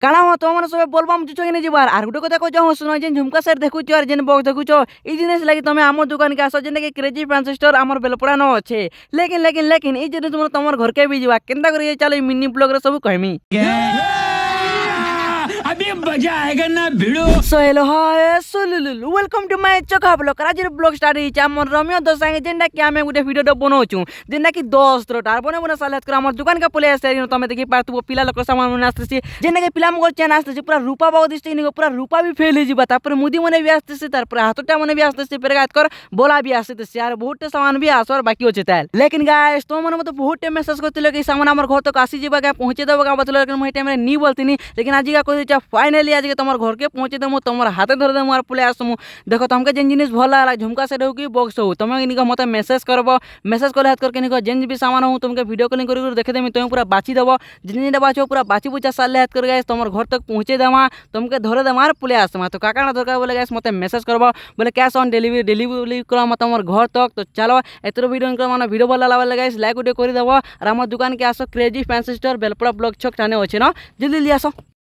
কাଣା হ তোমার সবে বলবাম চুচ কিনে যাবার আর গোটে কথা কইছ শুনো যে ঝুমকা সেট দেখুছ আর যেন বক্স দেখুছ এই জিনিস লাগি তুমি আমার দোকানকে আস যেন কি ক্রেজি ফ্যান্সি স্টোর আমার বেলপড়া ন আছে লেকিন এই জিনিস তোমার ঘরকে বি যাবা কেনতা করে চাল মিনি ব্লগ রে সব কইমি अभी मजा आएगा ना भिड़ो सो हेलो हाय सुलुलु वेलकम टू माय चोखा ब्लॉग आज ब्लॉग स्टार्ट हिचा मन रमियो दस संगे जेंडा कि आमे गुटे वीडियो बनौछु जेंडा कि 10 tar बने सालेत कर हमर दुकान का पले आसे तमे देखि पारतु पिला लोक सामान मन आस्ते जेंडा कि पिला मगर चैन आस्ते पूरा रूपा बाव दिसते नि पूरा रूपा भी फेल हिजिबा तापर मुदी मने भी आस्ते तार पूरा हातटा मने भी आस्ते पेरगात कर बोला भी आस्ते यार बहुत सामान भी आसर बाकी होचे ताल लेकिन गाइस तो मन मत बहुत मेसेज करतिलो कि सामान हमर घर तक आसी जिबा का पहुंचे देबा का बतलो लेकिन मैं टाइम रे नी बोलतिनी लेकिन आज का कोई फाइनली आज के तुम घर के पहुंचे देमु तुम हाथे धर देमु और पले आसमु देखो तुमके जेन जिनिस भल लागला झुमका सेट हो कि बॉक्स हो तुम इनका मत मेसेज करबो मेसेज कर हाथ करके निको जेन भी सामान हो तुमके वीडियो कॉलिंग कर देखे देमी तुम पूरा बाची देबो जिन जिन बाचो पूरा बाची बुचा साले हाथ कर गाइस तुम घर तक पहुंचे देमा तुमके धरे देमा और पले आसमा तो काकाना दरकार बोले गाइस मत मेसेज करबो बोले कैश ऑन डिलीवरी करम तुम घर तक तो चलो एतरो वीडियो इनका माने वीडियो भल लागला गाइस लाइक वीडियो कर देबो और हमर दुकान के आसो crazy fancy store Belpada block छक थाने होचे ना जल्दी ले आसो।